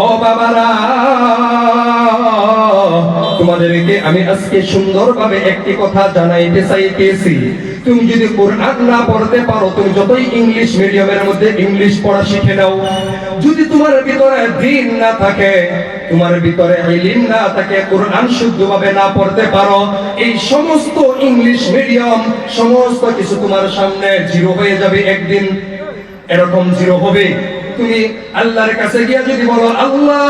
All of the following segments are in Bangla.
ও বাবারা, তোমাদেরকে আমি আজকে সুন্দরভাবে একটি কথা জানাইতে চাইতেছি। তুমি যদি কোরআন না পড়তে পারো, তুমি যতই ইংলিশ মিডিয়ামের মধ্যে ইংলিশ পড়া শিখে নাও, যদি তোমার ভিতরে দ্বীন না থাকে, তোমার ভিতরে ইলম না থাকে, কোরআন শুদ্ধভাবে না পড়তে পারো, এই সমস্ত ইংলিশ মিডিয়াম সমস্ত কিছু তোমার সামনে জিরো হয়ে যাবে। একদিন এরকম জিরো হবে। তুমি আল্লাহর কাছে গিয়ে যদি বলো, আল্লাহ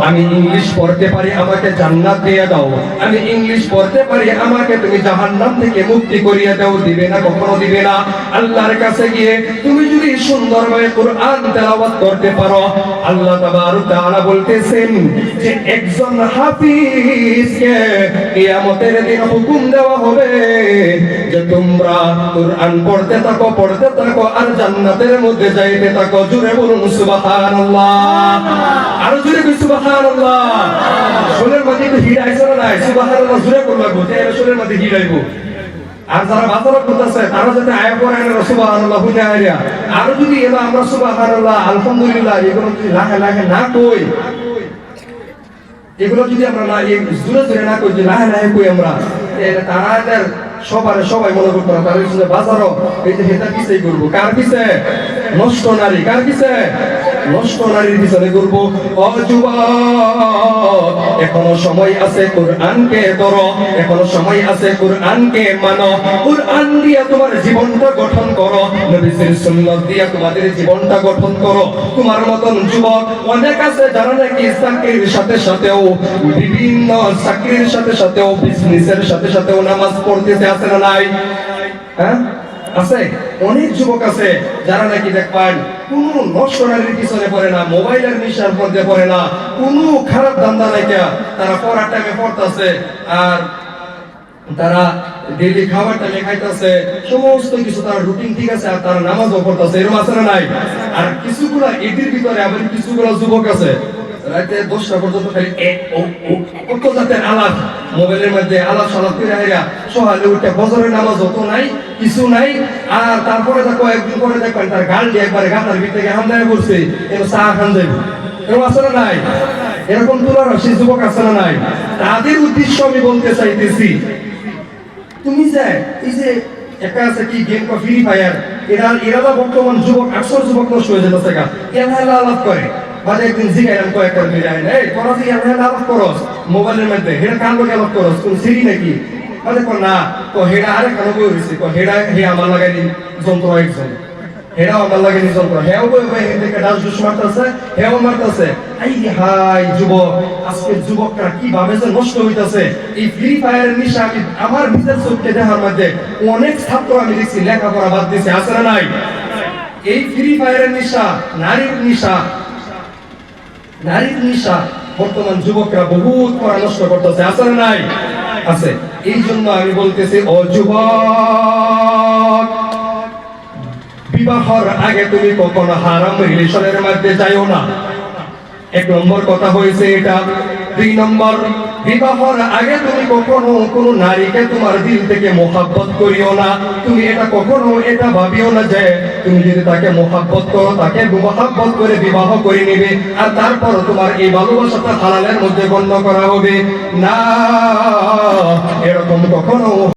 আমি ইংলিশ পড়তে পারি, আমাকে জান্নাত দিয়ে দাও, আমি ইংলিশ পড়তে পারি, আমাকে তুমি জাহান্নাম থেকে মুক্তি করিয়ে দাও, দিবে না? কখনো দিবে না। আল্লাহর কাছে গিয়ে তুমি যদি সুন্দরভাবে কোরআন তেলাওয়াত করতে পারো, আল্লাহ তাবারক তাআলা বলতেছেন যে একজন হাফিজকে কিয়ামতের দিন হুকুম দেওয়া হবে যে তোমরা কোরআন পড়তে থাকো, পড়তে থাকো, আর জান্নাতের মধ্যে যাইতে থাকো। জোরে বলুন সুবহানাল্লাহ, আরো জোরে বলুন সুবহানাল্লাহ। শোলের মধ্যে একটু হিট আইছে না নাই? সুবহানাল্লাহ জোরে করবা গো, তাহলে শোলের মধ্যে হিট আইবো। আর যারা বাজার করতেছে তারা যাতে আয়া পড়ে না সুবহানাল্লাহ বুঝে আইয়া। আরো যদি এলো আমরা সুবহানাল্লাহ আলহামদুলিল্লাহ এগুলো যদি লাহে লাহে না কই, এগুলো যদি আমরা না জোরে জোরে না কই, লাহে লাহে কই আমরা, তারা সবাই মনে করতো না তারা বাজারও এই যে হেতা পিছিয়ে করবো। কার পিছে? নষ্ট নারী। কার পিছে? নষ্ট নারীর পিছনে করবো। ও যুবক, এখনো সময় আছে, কোরআনকে ধরো, এখনো সময় আছে, কোরআনকে মানো, কোরআন দিয়ে তোমার জীবনটা গঠন করো, নবীর সুন্নাত দিয়ে তোমাদের জীবনটা গঠন করো। তোমার মতন যুবক অনেক আছে যারা নাকি চাকরির সাথে সাথেও, বিভিন্ন চাকরির সাথে সাথেও, বিজনেসের সাথে সাথেও নামাজ পড়তেছে, আছে না নাই? হ্যাঁ আছে। অনেক যুবক আছে যারা নাকি দেখবেন কোন নষ্ট নারীর পিছনে পড়ে না, মোবাইলের নেশার মধ্যে পড়ে না, কোনো খারাপ ধান্দা নাই, তারা পড়ার টাইমে পড়তেছে, আর তারা ডেইলি খাবার টাইমে খাইতেছে, সমস্ত কিছু তার রুটিন ঠিক আছে, আর তারা নামাজও পড়তেছে। এরকম আছে না নাই? আর কিছুগুলা এদের ভিতরে আবার কিছুগুলা যুবক আছে রাতে 10টা পর্যন্ত খালি কত জাতের আলাপ, মোবাইলের মধ্যে আলাপ সালাপ করে হেরা, সকালে উঠে ফজরের নামাজ হতো নাই, কিছু নাই। আর তারপরে দেখো একদিন পরে দেখবেন তার গাল দিয়ে একবারে গাতার ভিতরে থেকে হামদায় করছে, এবার চা খান যাবে। এরকম আছে না নাই? এরকম তোলার সেই যুবক আছে না নাই? তাদের উদ্দেশ্য আমি বলতে চাইতেছি, তুমি যে এই যে একটা আছে কি গেম বা ফ্রি ফায়ার, এরা বর্তমান যুবক 800 যুবক নষ্ট হয়ে যেতেছে, এরা আলাপ করে। বাজে একদিন জিগাইলাম কয়েকটা মিলাই, এই তোরা যে আলাপ করস মোবাইলের মধ্যে, হেরা কান লোক আলাপ করস, কোন সিরি নাকি? বাজে না, তো হেরা আরে কেন বই হয়েছে, হেরা হে আমার লাগাই যন্ত্র একজন, হেরাও আমার লাগে যন্ত্র, হেও বই বই থেকে ডাস ডুস মারতেছে, হেও মারতেছে। এই হাই যুবক, আজকের যুবকরা কিভাবে যে নষ্ট হইতেছে এই ফ্রি ফায়ারের নিশা। আমি আমার নিজের চোখকে দেখার মধ্যে অনেক ছাত্র আমি দেখছি লেখাপড়া বাদ দিছে, আছে না নাই? এই ফ্রি ফায়ারের নিশা, নারীর নিশা, নারীর নিশা বর্তমান যুবকরা বহুত পড়া নষ্ট করতেছে, আছে না নাই? আছে। এই জন্য আমি বলতেছি, ও যুবক, বিবাহের আগে তুমি কখনো হারাম রিলেশনের মধ্যে যাইও না। 1 নম্বর কথা হয়েছে এটা। 2 নম্বর, বিবাহের আগে তুমি কখনো কোন নারীকে তোমার দিল থেকে মোহাব্বত করিও না। তুমি এটা কখনো এটা ভাবিও না যে তুমি যদি তাকে মোহাব্বত করো, তাকে মোহাব্বত করে বিবাহ করে নেবে, আর তারপর তোমার এই ভালোবাসাটা হালালের মধ্যে গণ্য করা হবে না। এরকম কখনো